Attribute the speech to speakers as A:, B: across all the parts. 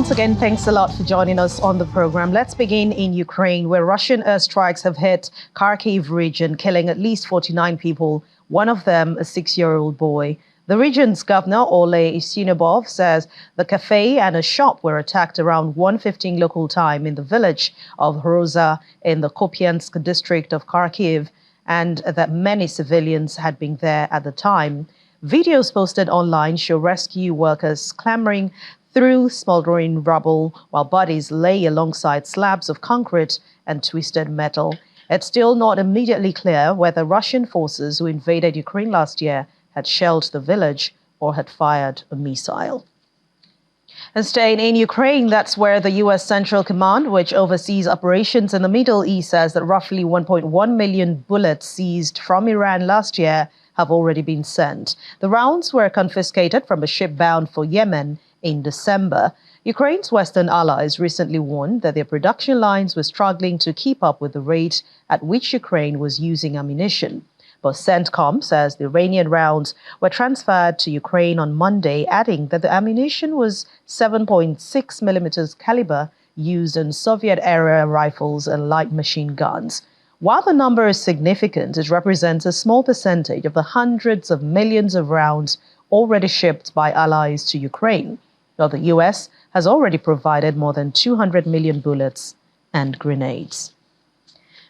A: Once again, thanks a lot for joining us on the program. Let's begin in Ukraine, where Russian airstrikes have hit Kharkiv region, killing at least 49 people, one of them a 6-year-old boy. The region's governor, Ole Isinubov, says the cafe and a shop were attacked around 1:15 local time in the village of Hroza in the Kupiansk district of Kharkiv, and that many civilians had been there at the time. Videos posted online show rescue workers clambering through smoldering rubble while bodies lay alongside slabs of concrete and twisted metal. It's still not immediately clear whether Russian forces who invaded Ukraine last year had shelled the village or had fired a missile. And staying in Ukraine, that's where the U.S. Central Command, which oversees operations in the Middle East, says that roughly 1.1 million bullets seized from Iran last year have already been sent. The rounds were confiscated from a ship bound for Yemen in December. Ukraine's Western allies recently warned that their production lines were struggling to keep up with the rate at which Ukraine was using ammunition. But CENTCOM says the Iranian rounds were transferred to Ukraine on Monday, adding that the ammunition was 7.6 millimeters caliber used in Soviet-era rifles and light machine guns. While the number is significant, it represents a small percentage of the hundreds of millions of rounds already shipped by allies to Ukraine. While the U.S. has already provided more than 200 million bullets and grenades.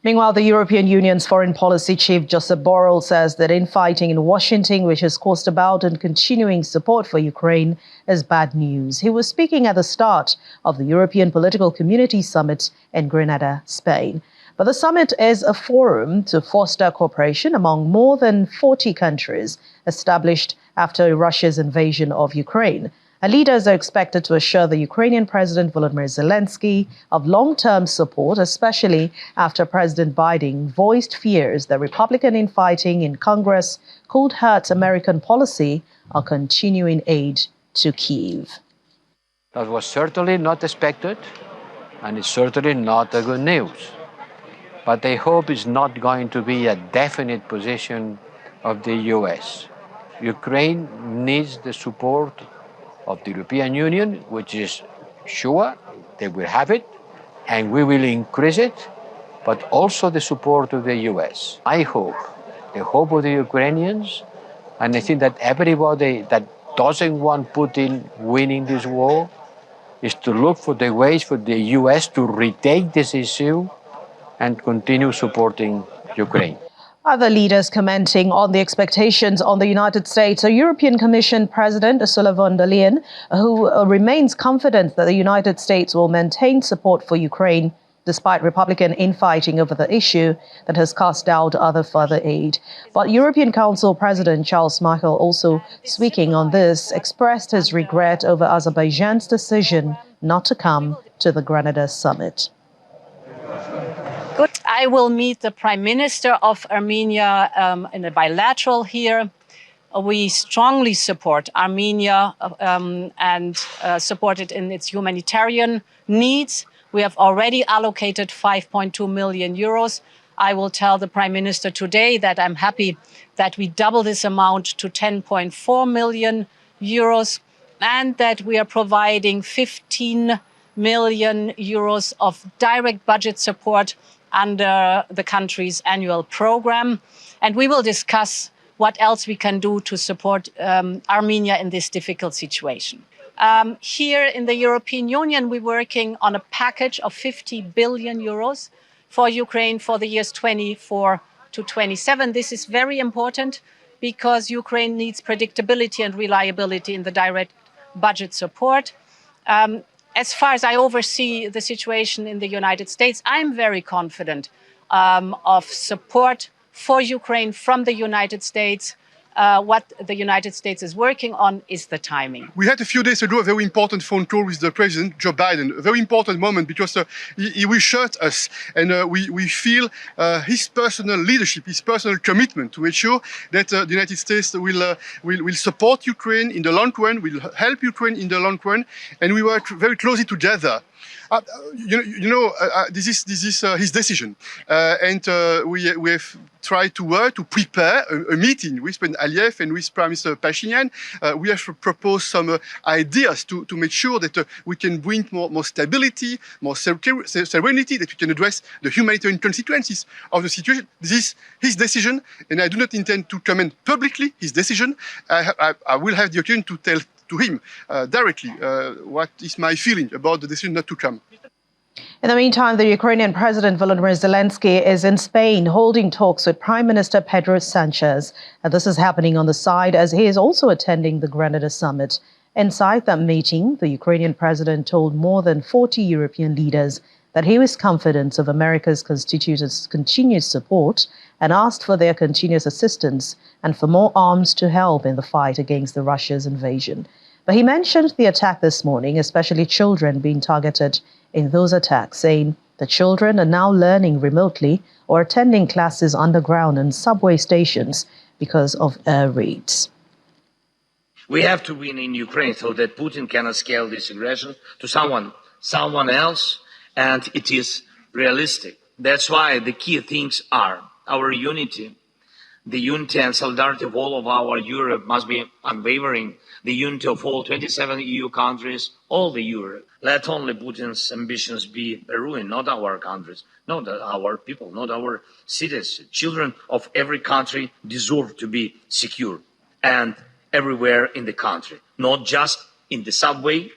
A: Meanwhile, the European Union's foreign policy chief, Josep Borrell, says that infighting in Washington, which has caused about and continuing support for Ukraine, is bad news. He was speaking at the start of the European Political Community Summit in Granada, Spain. But the summit is a forum to foster cooperation among more than 40 countries established after Russia's invasion of Ukraine. And leaders are expected to assure the Ukrainian President Volodymyr Zelensky of long-term support, especially after President Biden voiced fears that Republican infighting in Congress could hurt American policy on continuing aid to Kyiv.
B: That was certainly not expected, and it's certainly not a good news. But I hope it's not going to be a definite position of the U.S. Ukraine needs the support of the European Union, which is sure they will have it, and we will increase it, but also the support of the U.S. I hope, the hope of the Ukrainians, and I think that everybody that doesn't want Putin winning this war, is to look for the ways for the U.S. to retake this issue and continue supporting Ukraine.
A: Other leaders commenting on the expectations on the United States, a European Commission President, Ursula von der Leyen, who remains confident that the United States will maintain support for Ukraine despite Republican infighting over the issue that has cast doubt other further aid. But European Council President Charles Michel, also speaking on this, expressed his regret over Azerbaijan's decision not to come to the Granada summit.
C: Good. I will meet the Prime Minister of Armenia in a bilateral here. We strongly support Armenia and support it in its humanitarian needs. We have already allocated 5.2 million euros. I will tell the Prime Minister today that I'm happy that we double this amount to 10.4 million euros and that we are providing 15 million euros of direct budget support under the country's annual program. And we will discuss what else we can do to support Armenia in this difficult situation. Here in the European Union, we're working on a package of 50 billion euros for Ukraine for the years 24 to 27. This is very important because Ukraine needs predictability and reliability in the direct budget support. As far as I oversee the situation in the United States, I'm very confident of support for Ukraine from the United States. What the United States is working on is the timing.
D: We had a few days ago a very important phone call with the President, Joe Biden, a very important moment because he reassured us and we feel his personal leadership, his personal commitment to ensure that the United States will support Ukraine in the long run, will help Ukraine in the long run, and we work very closely together This is his decision, and we have tried to work to prepare a meeting with President Aliyev and with Prime Minister Pashinyan. We have proposed some ideas to make sure that we can bring more stability, more serenity, that we can address the humanitarian consequences of the situation. This is his decision, and I do not intend to comment publicly his decision. I will have the occasion to tell to him directly what is my feeling about the decision not to come.
A: In the meantime, the Ukrainian President Volodymyr Zelensky is in Spain holding talks with Prime Minister Pedro Sanchez. And this is happening on the side as he is also attending the Granada summit. Inside that meeting, the Ukrainian president told more than 40 European leaders that he was confident of America's continued support and asked for their continuous assistance and for more arms to help in the fight against Russia's invasion. But he mentioned the attack this morning, especially children being targeted in those attacks, saying the children are now learning remotely or attending classes underground and subway stations because of air raids.
E: We have to win in Ukraine so that Putin cannot scale this aggression to someone else, and it is realistic. That's why the key things are our unity. The unity and solidarity of all of our Europe must be unwavering. The unity of all 27 EU countries, all the Europe. Let only Putin's ambitions be a ruin, not our countries, not our people, not our cities. Children of every country deserve to be secure and everywhere in the country, not just in the subway,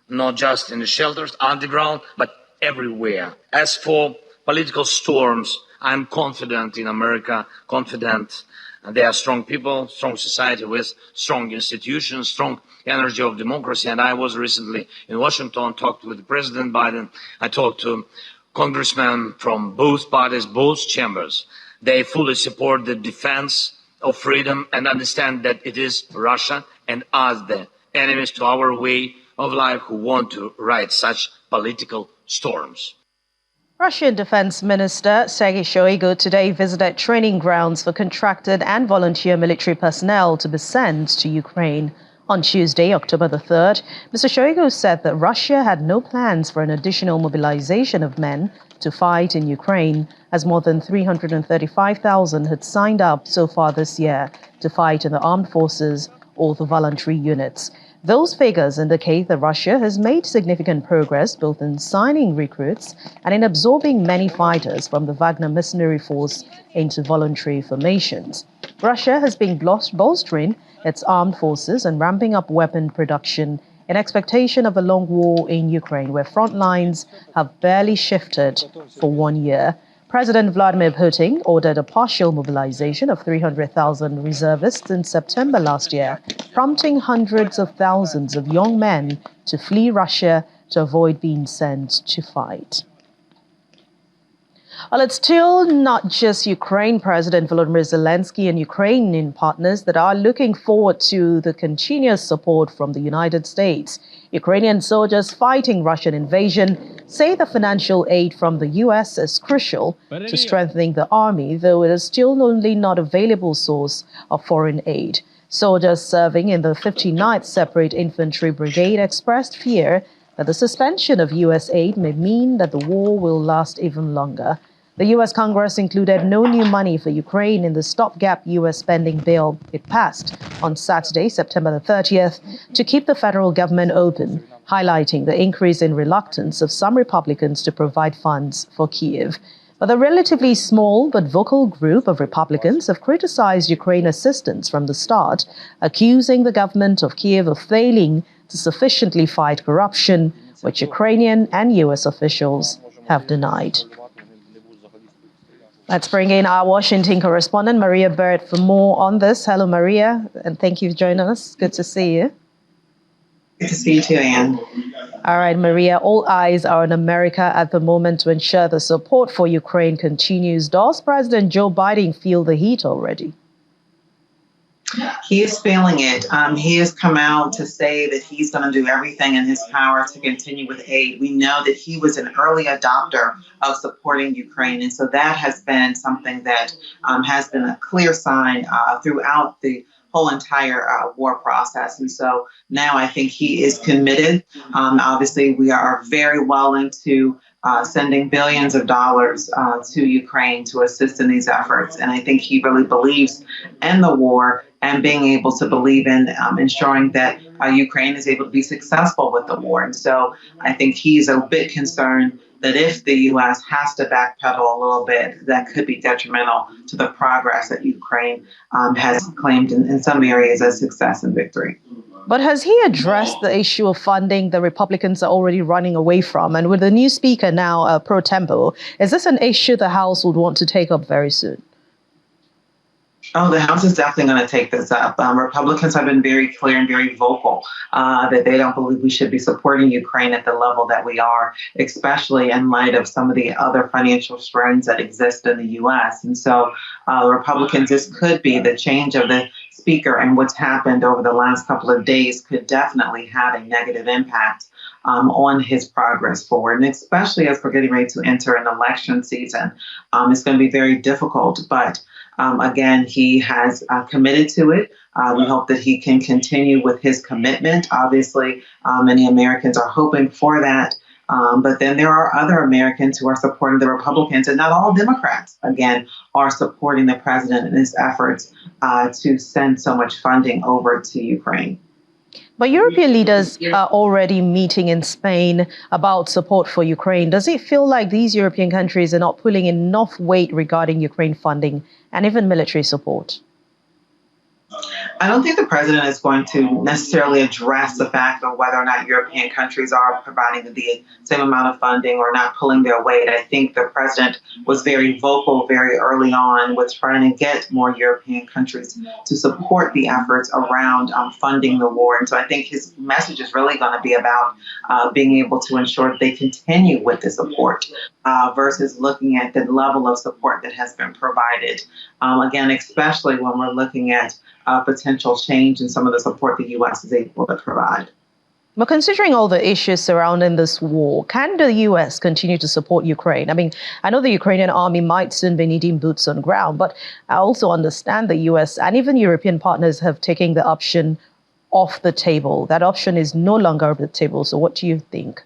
E: not just in the shelters, underground, but everywhere. As for political storms, I'm confident in America, confident they are strong people, strong society with strong institutions, strong energy of democracy. And I was recently in Washington, talked with President Biden. I talked to congressmen from both parties, both chambers. They fully support the defense of freedom and understand that it is Russia and us, the enemies to our way of life, who want to ride such political storms.
A: Russian Defense Minister Sergei Shoigu today visited training grounds for contracted and volunteer military personnel to be sent to Ukraine. On Tuesday, October the 3rd, Mr. Shoigu said that Russia had no plans for an additional mobilization of men to fight in Ukraine, as more than 335,000 had signed up so far this year to fight in the armed forces or the voluntary units. Those figures indicate that Russia has made significant progress both in signing recruits and in absorbing many fighters from the Wagner mercenary force into voluntary formations. Russia has been bolstering its armed forces and ramping up weapon production in expectation of a long war in Ukraine, where front lines have barely shifted for 1 year. President Vladimir Putin ordered a partial mobilization of 300,000 reservists in September last year, prompting hundreds of thousands of young men to flee Russia to avoid being sent to fight. Well, it's still not just Ukraine President Volodymyr Zelensky and Ukrainian partners that are looking forward to the continuous support from the United States. Ukrainian soldiers fighting Russian invasion say the financial aid from the U.S. is crucial to strengthening the army, though it is still only not a available source of foreign aid. Soldiers serving in the 59th Separate Infantry Brigade expressed fear that the suspension of U.S. aid may mean that the war will last even longer. The U.S. Congress included no new money for Ukraine in the stopgap U.S. spending bill it passed on Saturday, September the 30th, to keep the federal government open, highlighting the increase in reluctance of some Republicans to provide funds for Kyiv. But the relatively small but vocal group of Republicans have criticized Ukraine assistance from the start, accusing the government of Kyiv of failing to sufficiently fight corruption, which Ukrainian and U.S. officials have denied. Let's bring in our Washington correspondent, Maria Burrett, for more on this. Hello, Maria, and thank you for joining us. Good to see you.
F: Good to see you too, Anne.
A: All right, Maria, all eyes are on America at the moment to ensure the support for Ukraine continues. Does President Joe Biden feel the heat already?
F: He is feeling it. He has come out to say that he's going to do everything in his power to continue with aid. We know that he was an early adopter of supporting Ukraine. And so that has been something that has been a clear sign throughout the whole entire war process. And so now I think he is committed. Obviously, we are very well into sending billions of dollars to Ukraine to assist in these efforts. And I think he really believes in the war and being able to believe in ensuring that Ukraine is able to be successful with the war. And so I think he's a bit concerned that if the U.S. has to backpedal a little bit, that could be detrimental to the progress that Ukraine has claimed in some areas as success and victory.
A: But has he addressed the issue of funding the Republicans are already running away from? And with the new speaker now, pro tempore, is this an issue the House would want to take up very soon?
F: Oh, the House is definitely going to take this up. Republicans have been very clear and very vocal that they don't believe we should be supporting Ukraine at the level that we are, especially in light of some of the other financial strains that exist in the U.S. And so Republicans, this could be the change of the speaker, and what's happened over the last couple of days could definitely have a negative impact on his progress forward. And especially as we're getting ready to enter an election season, it's going to be very difficult. But again, he has committed to it. We hope that he can continue with his commitment. Obviously, many Americans are hoping for that. But then there are other Americans who are supporting the Republicans, and not all Democrats, again, are supporting the president in his efforts to send so much funding over to Ukraine.
A: But European leaders are already meeting in Spain about support for Ukraine. Does it feel like these European countries are not pulling enough weight regarding Ukraine funding and even military support?
F: I don't think the president is going to necessarily address the fact of whether or not European countries are providing the same amount of funding or not pulling their weight. I think the president was very vocal very early on with trying to get more European countries to support the efforts around funding the war. And so I think his message is really going to be about being able to ensure that they continue with the support versus looking at the level of support that has been provided. Again, especially when we're looking at potential change in some of the support the U.S. is able to provide.
A: But considering all the issues surrounding this war, can the U.S. continue to support Ukraine? I mean, I know the Ukrainian army might soon be needing boots on ground, but I also understand the U.S. and even European partners have taken the option off the table. That option is no longer off the table. So what do you think?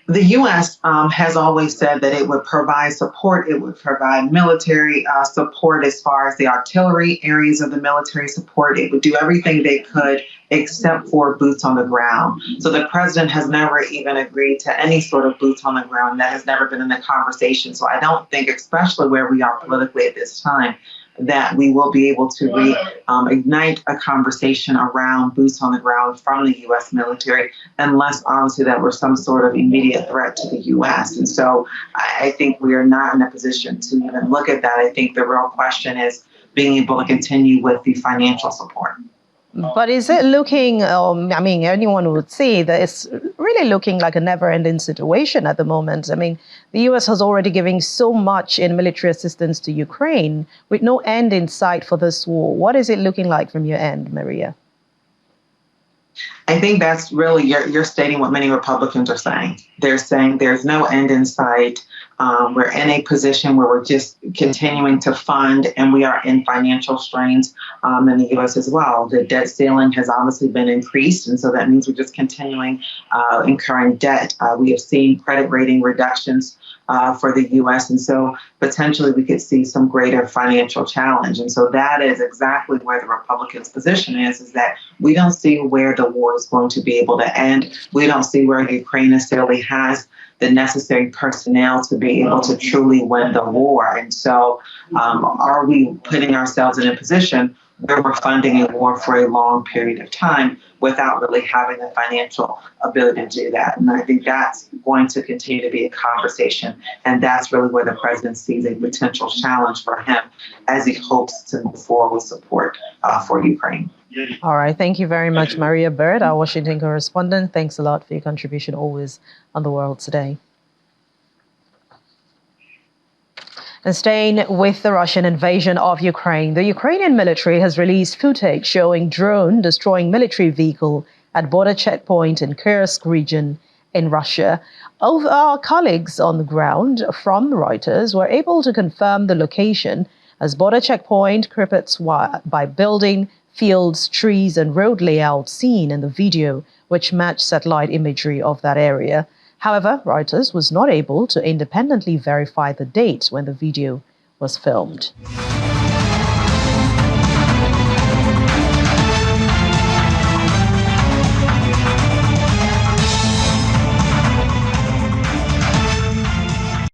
F: The U.S. Has always said that it would provide support. It would provide military support as far as the artillery areas of the military support. It would do everything they could except for boots on the ground. So the president has never even agreed to any sort of boots on the ground. That has never been in the conversation. So I don't think, especially where we are politically at this time, that we will be able to ignite a conversation around boots on the ground from the U.S. military, unless obviously that were some sort of immediate threat to the U.S. And so I think we are not in a position to even look at that. I think the real question is being able to continue with the financial support.
A: But is it looking, I mean, anyone would say that it's really looking like a never-ending situation at the moment. I mean, the U.S. has already given so much in military assistance to Ukraine with no end in sight for this war. What is it looking like from your end, Maria?
F: I think that's really, you're stating what many Republicans are saying. They're saying there's no end in sight. We're in a position where we're just continuing to fund, and we are in financial strains in the U.S. as well. The debt ceiling has obviously been increased, and so that means we're just continuing incurring debt. We have seen credit rating reductions for the U.S., and so potentially we could see some greater financial challenge. And so that is exactly where the Republicans' position is that we don't see where the war is going to be able to end. We don't see where Ukraine necessarily has the necessary personnel to be able to truly win the war. And so are we putting ourselves in a position where we're funding a war for a long period of time without really having the financial ability to do that? And I think that's going to continue to be a conversation. And that's really where the president sees a potential challenge for him as he hopes to move forward with support for Ukraine.
A: All right. Thank you very much, Maria Burrett, our Washington correspondent. Thanks a lot for your contribution always on The World Today. And staying with the Russian invasion of Ukraine, the Ukrainian military has released footage showing drone destroying military vehicle at border checkpoint in Kursk region in Russia. Our colleagues on the ground from Reuters were able to confirm the location as border checkpoint crippets by building, fields, trees, and road layout seen in the video, which matched satellite imagery of that area. However, Reuters was not able to independently verify the date when the video was filmed.